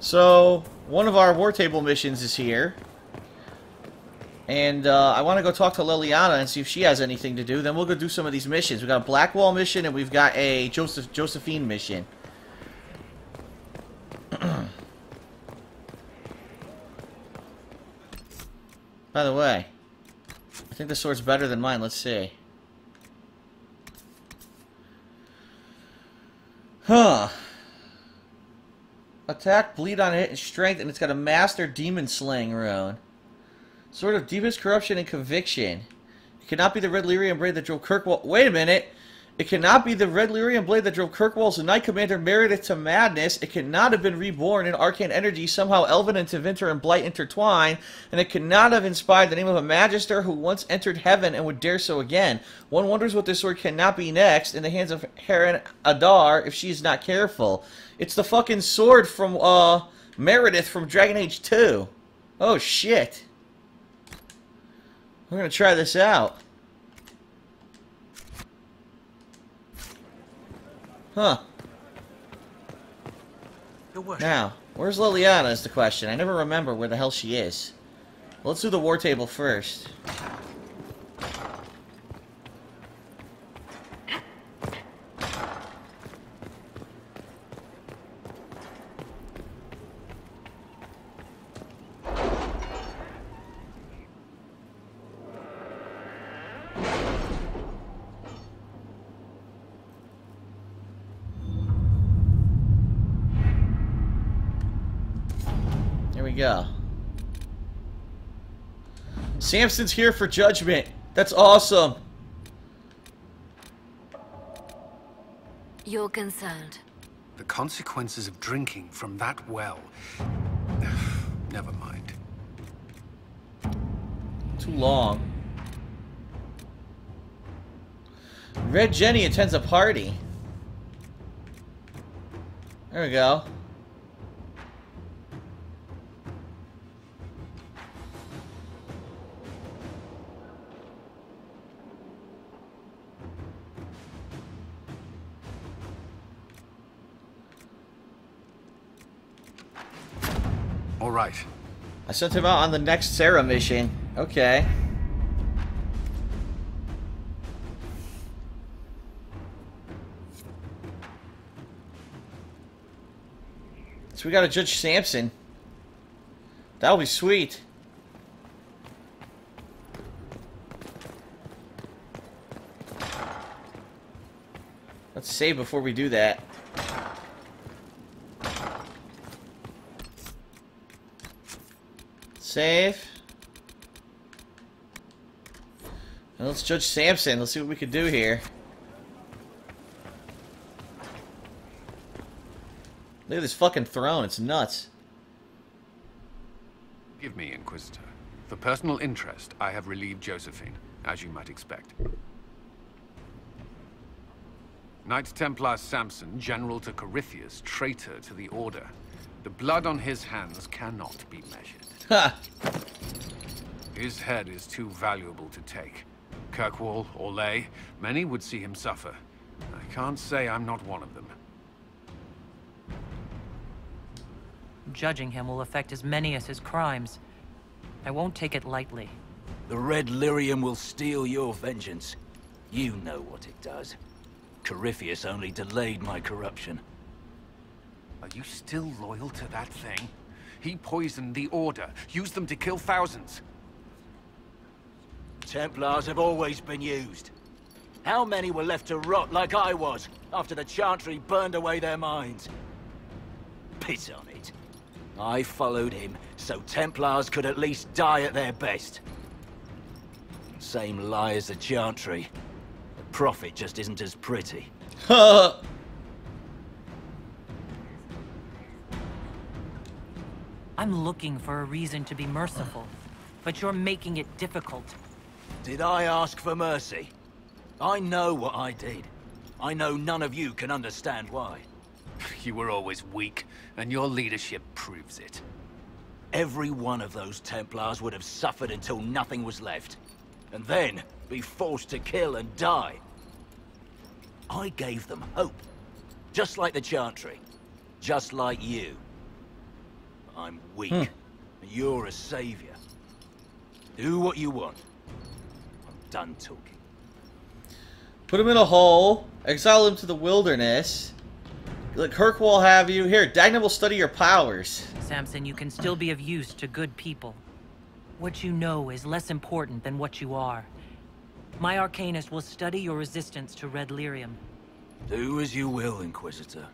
So, one of our war table missions is here. And I want to go talk to Liliana and see if she has anything to do. Then we'll go do some of these missions. We've got a Blackwall mission and we've got a Josephine mission. By the way, I think this sword's better than mine. Let's see. Huh. Attack, bleed on hit, and strength, and it's got a Master Demon Slaying rune. Sword of deepest corruption and conviction. It cannot be the red lyrium blade that drove Kirkwall. Wait a minute. It cannot be the red lyrium blade that drove Kirkwall's Knight Commander Meredith to madness. It cannot have been reborn in arcane energy, somehow Elven and Tevinter and Blight intertwined. And it cannot have inspired the name of a Magister who once entered heaven and would dare so again. One wonders what this sword cannot be next in the hands of Heron Adar if she is not careful. It's the fucking sword from Meredith from Dragon Age 2. Oh shit. We're gonna try this out. Huh. Now, where's Liliana is the question. I never remember where the hell she is. Let's do the war table first. Here we go. Samson's here for judgment. That's awesome. You're concerned. The consequences of drinking from that well. Never mind. Too long. Red Jenny attends a party. There we go. All right. I sent him out on the next Sarah mission. Okay. So we gotta judge Samson. That'll be sweet. Let's save before we do that. Save. And let's judge Samson. Let's see what we can do here. Look at this fucking throne. It's nuts. Give me, Inquisitor. For personal interest, I have relieved Josephine, as you might expect. Knight Templar Samson, General to Corypheus, traitor to the Order. The blood on his hands cannot be measured. Ha! His head is too valuable to take. Kirkwall, Orlais, many would see him suffer. I can't say I'm not one of them. Judging him will affect as many as his crimes. I won't take it lightly. The red lyrium will steal your vengeance. You know what it does. Corypheus only delayed my corruption. Are you still loyal to that thing? He poisoned the Order, used them to kill thousands. Templars have always been used. How many were left to rot like I was, after the Chantry burned away their minds? Piss on it. I followed him, so Templars could at least die at their best. Same lie as the Chantry. The Prophet just isn't as pretty. I'm looking for a reason to be merciful, but you're making it difficult. Did I ask for mercy? I know what I did. I know none of you can understand why. You were always weak, and your leadership proves it. Every one of those Templars would have suffered until nothing was left. And then be forced to kill and die. I gave them hope. Just like the Chantry. Just like you. I'm weak. You're a savior. Do what you want. I'm done talking. Put him in a hole. Exile him to the wilderness. Let Kirkwall have you. Here, Dagna will study your powers. Samson, you can still be of use to good people. What you know is less important than what you are. My Arcanist will study your resistance to Red Lyrium. Do as you will, Inquisitor.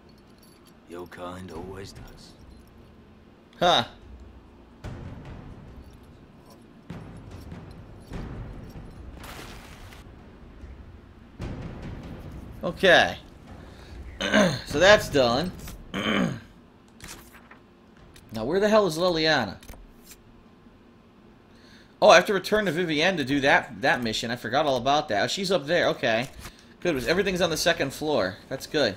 Your kind always does. Huh. Okay. So that's done. Now, where the hell is Liliana? Oh, I have to return to Vivienne to do that mission. I forgot all about that. Oh, she's up there. Okay. Good. Everything's on the second floor. That's good.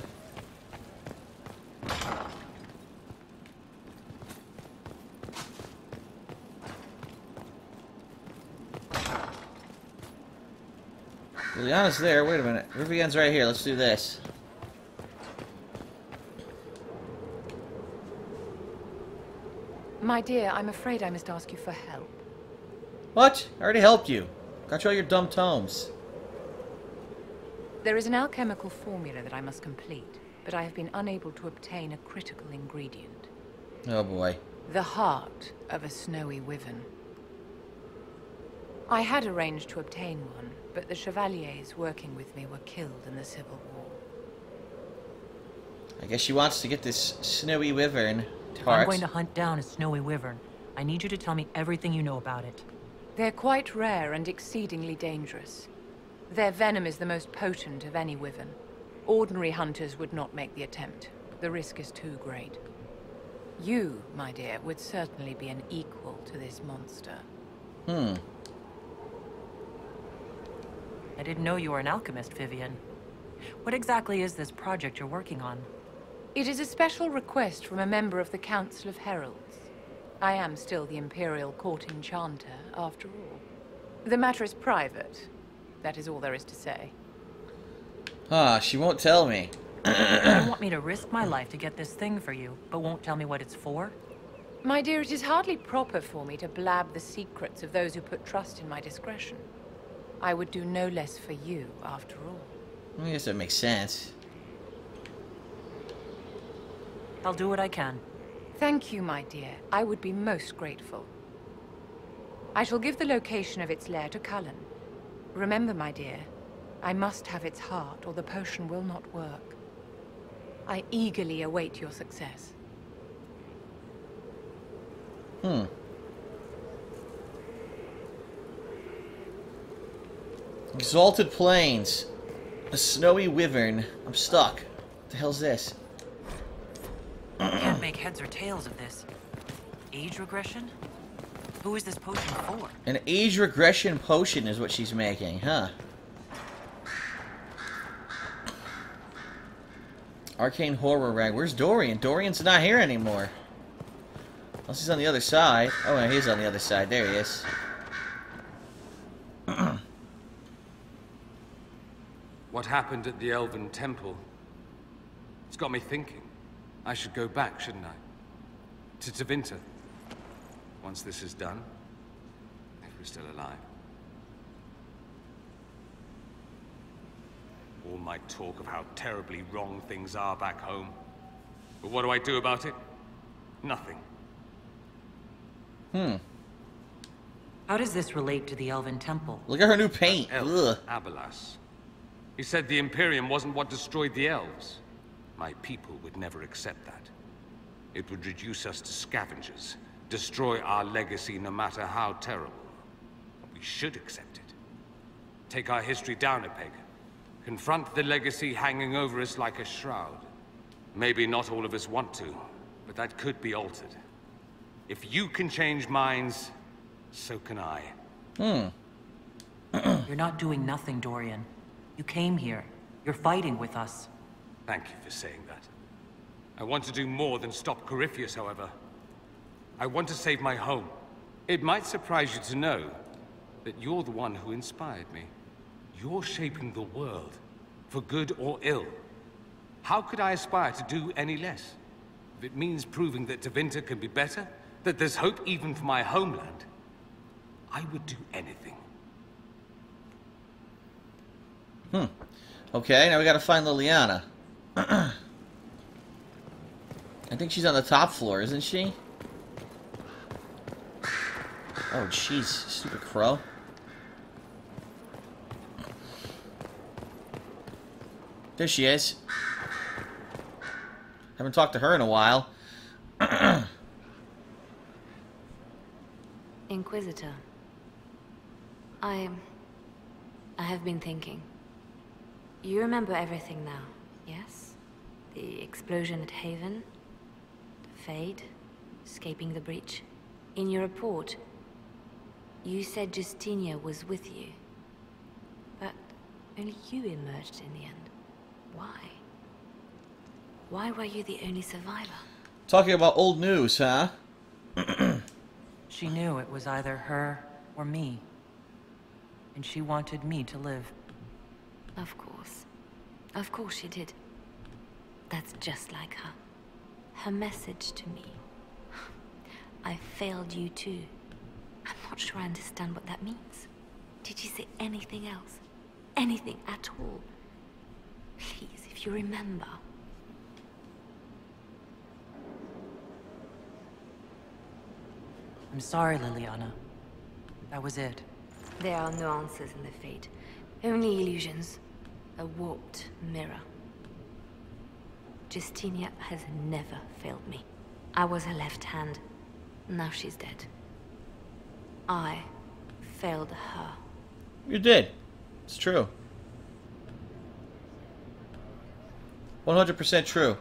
Liliana's there. Wait a minute. Vivienne's right here. Let's do this. My dear, I'm afraid I must ask you for help. What? I already helped you. Got you all your dumb tomes. There is an alchemical formula that I must complete, but I have been unable to obtain a critical ingredient. Oh boy. The heart of a snowy wyvern. I had arranged to obtain one, but the chevaliers working with me were killed in the Civil War. I guess she wants to get this snowy wyvern I'm heart. going to hunt down a snowy wyvern. I need you to tell me everything you know about it. They're quite rare and exceedingly dangerous. Their venom is the most potent of any wyvern. Ordinary hunters would not make the attempt. The risk is too great. You, my dear, would certainly be an equal to this monster. I didn't know you were an alchemist, Vivienne. What exactly is this project you're working on? It is a special request from a member of the Council of Heralds. I am still the Imperial Court Enchanter, after all. The matter is private. That is all there is to say. Ah, she won't tell me. You want me to risk my life to get this thing for you, but won't tell me what it's for? My dear, it is hardly proper for me to blab the secrets of those who put trust in my discretion. I would do no less for you, after all. I guess that makes sense. I'll do what I can. Thank you, my dear. I would be most grateful. I shall give the location of its lair to Cullen. Remember, my dear, I must have its heart, or the potion will not work. I eagerly await your success. Exalted Plains. A snowy wyvern. I'm stuck. What the hell's this? Can't make heads or tails of this. Age regression? Who is this potion for? An age regression potion is what she's making, huh? Arcane horror rag. Where's Dorian? Dorian's not here anymore. Unless he's on the other side. Oh, no, he's on the other side. There he is. What happened at the Elven Temple? It's got me thinking. I should go back, shouldn't I? To Tevinter. Once this is done. If we're still alive. All my talk of how terribly wrong things are back home. But what do I do about it? Nothing. How does this relate to the Elven Temple? Look at her new paint. Elf, Ugh. Abelas. He said the Imperium wasn't what destroyed the elves. My people would never accept that. It would reduce us to scavengers, destroy our legacy no matter how terrible. We should accept it. Take our history down a peg. Confront the legacy hanging over us like a shroud. Maybe not all of us want to, but that could be altered. If you can change minds, so can I. You're not doing nothing, Dorian. You came here. You're fighting with us. Thank you for saying that. I want to do more than stop Corypheus, however. I want to save my home. It might surprise you to know that you're the one who inspired me. You're shaping the world, for good or ill. How could I aspire to do any less? If it means proving that Tevinter can be better, that there's hope even for my homeland, I would do anything. Okay, now we gotta find Liliana. I think she's on the top floor, isn't she? Oh, jeez, stupid crow. There she is. Haven't talked to her in a while. Inquisitor. I have been thinking. You remember everything now, yes? The explosion at Haven, the Fade, escaping the breach. In your report, you said Justinia was with you. But only you emerged in the end. Why? Why were you the only survivor? Talking about old news, huh? She knew it was either her or me. And she wanted me to live. Of course. Of course she did. That's just like her. Her message to me. I failed you too. I'm not sure I understand what that means. Did you say anything else? Anything at all? Please, if you remember. I'm sorry, Liliana. That was it. There are no answers in the Fate. Only illusions. A warped mirror. Justinia has never failed me. I was her left hand. Now she's dead. I failed her. You did. It's true. 100% true.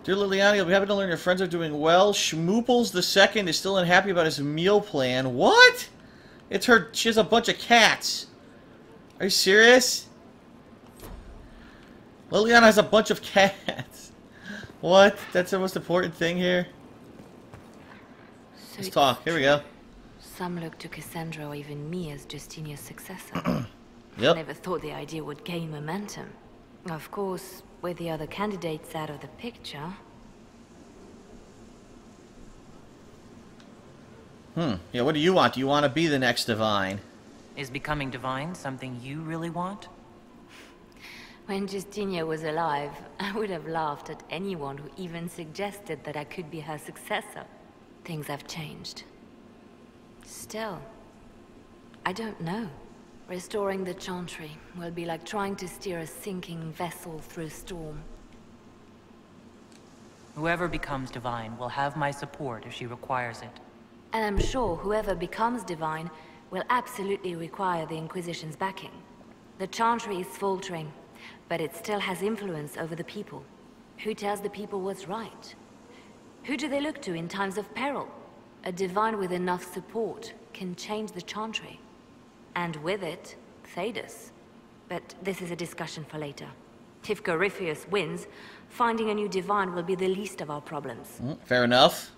Dear Liliana, you'll be happy to learn your friends are doing well. Schmooples II is still unhappy about his meal plan. What? It's her. She has a bunch of cats. Are you serious? Liliana has a bunch of cats. What? That's the most important thing here? So Let's talk. Here we go. Some look to Cassandra or even me as Justinia's successor. Yep. Never thought the idea would gain momentum. Of course, with the other candidates out of the picture... Yeah, what do you want? Do you want to be the next Divine? Is becoming divine something you really want? When Justinia was alive, I would have laughed at anyone who even suggested that I could be her successor. Things have changed. Still, I don't know. Restoring the Chantry will be like trying to steer a sinking vessel through a storm. Whoever becomes divine will have my support if she requires it. And I'm sure whoever becomes divine will absolutely require the Inquisition's backing. The Chantry is faltering, but it still has influence over the people. Who tells the people what's right? Who do they look to in times of peril? A divine with enough support can change the Chantry. And with it, Thedas. But this is a discussion for later. If Corypheus wins, finding a new divine will be the least of our problems. Fair enough.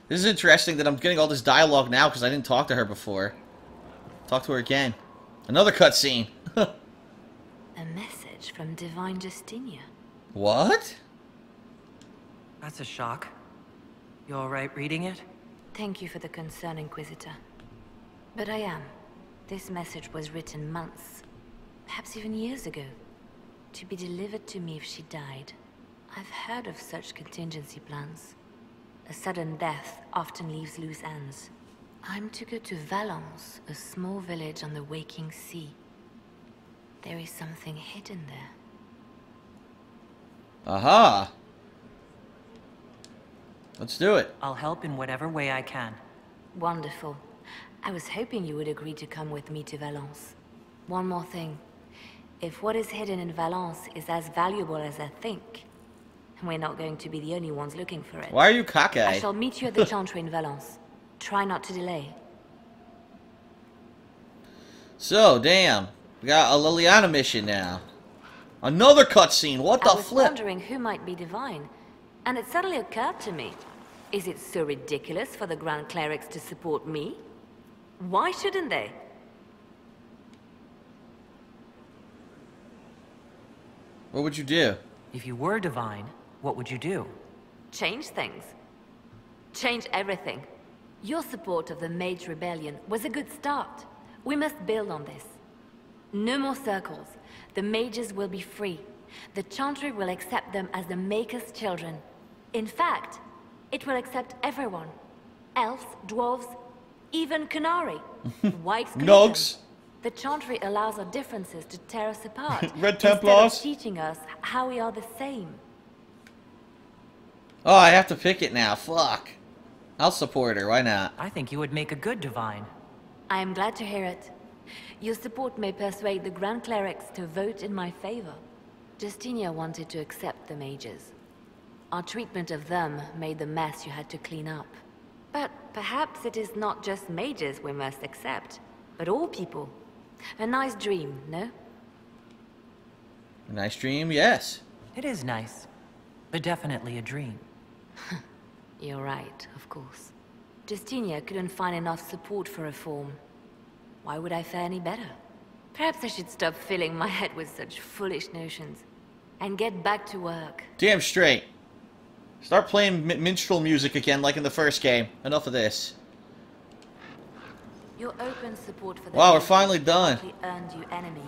This is interesting that I'm getting all this dialogue now because I didn't talk to her before. Talk to her again. Another cutscene. A message from Divine Justinia. What? That's a shock. You alright reading it? Thank you for the concern, Inquisitor. But I am. This message was written months, perhaps even years ago, to be delivered to me if she died. I've heard of such contingency plans. A sudden death often leaves loose ends. I'm to go to Valence, a small village on the waking sea. There is something hidden there. Aha! Let's do it. I'll help in whatever way I can. Wonderful. I was hoping you would agree to come with me to Valence. One more thing. If what is hidden in Valence is as valuable as I think, we're not going to be the only ones looking for it. Why are you cockeyed? I shall meet you at the Chantry in Valence. Try not to delay. So, damn. We got a Liliana mission now. Another cutscene. What the I was flip? wondering who might be divine, and it suddenly occurred to me. Is it so ridiculous for the Grand Clerics to support me? Why shouldn't they? What would you do? If you were divine, What would you do? Change things. Change everything. Your support of the Mage Rebellion was a good start. We must build on this. No more circles. The mages will be free. The Chantry will accept them as the Maker's children. In fact, it will accept everyone. Elves, dwarves, even Canary. Whites, Nogs. The Chantry allows our differences to tear us apart. Red Templars. Instead of teaching us how we are the same. Oh, I have to pick it now. Fuck. I'll support her. Why not? I think you would make a good divine. I am glad to hear it. Your support may persuade the Grand Clerics to vote in my favor. Justinia wanted to accept the mages. Our treatment of them made the mess you had to clean up. But perhaps it is not just mages we must accept, but all people. A nice dream, no? A nice dream, yes. It is nice, but definitely a dream. You're right, of course. Justinia couldn't find enough support for reform. Why would I fare any better? Perhaps I should stop filling my head with such foolish notions and get back to work. Damn straight. Start playing minstrel music again like in the first game. Enough of this. Your open support for the Wow, we're finally done. Earned you enemies.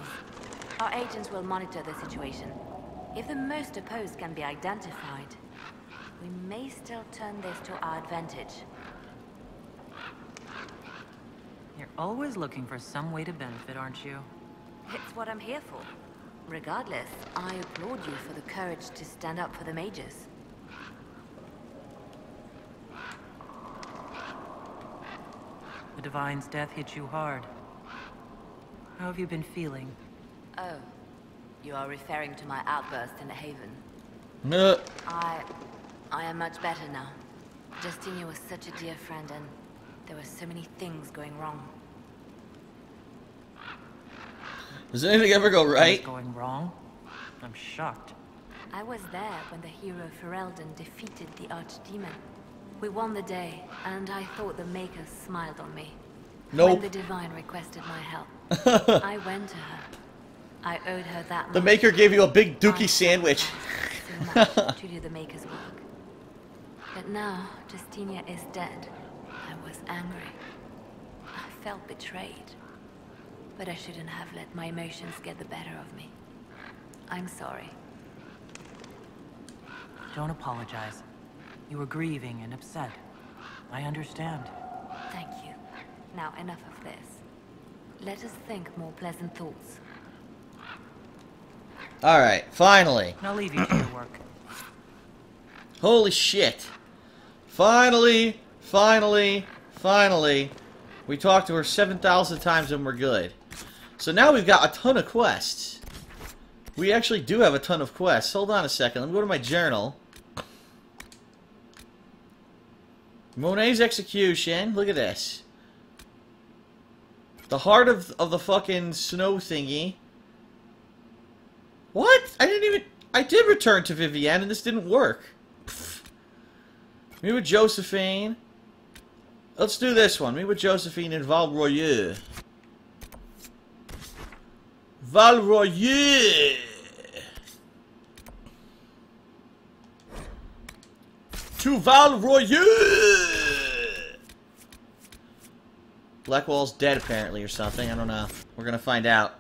Our agents will monitor the situation. If the most opposed can be identified, we may still turn this to our advantage. You're always looking for some way to benefit, aren't you? It's what I'm here for. Regardless, I applaud you for the courage to stand up for the mages. The Divine's death hit you hard. How have you been feeling? Oh, you are referring to my outburst in the Haven. I am much better now. Justinia was such a dear friend and there were so many things going wrong. Does anything ever go right? What's going wrong? I'm shocked. I was there when the hero Ferelden defeated the Archdemon. We won the day, and I thought the Maker smiled on me. Nope. When the Divine requested my help, I went to her. I owed her that much. The Maker gave you a big dookie sandwich. So much to do the Maker's work. But now, Justinia is dead. I was angry. I felt betrayed. But I shouldn't have let my emotions get the better of me. I'm sorry. Don't apologize. You were grieving and upset. I understand. Thank you. Now enough of this. Let us think more pleasant thoughts. Alright, finally. I'll leave you to your work. Holy shit. Finally. We talked to her 7,000 times and we're good. So now we've got a ton of quests. We actually do have a ton of quests. Hold on a second. Let me go to my journal. Monet's execution. Look at this. The heart of the fucking snow thingy. What? I did return to Vivienne and this didn't work. Pfft. Me with Josephine. Let's do this one. Me with Josephine and Valroyeux. Valroyeux! To Valroyeux! Blackwall's dead apparently or something. I don't know. We're gonna find out.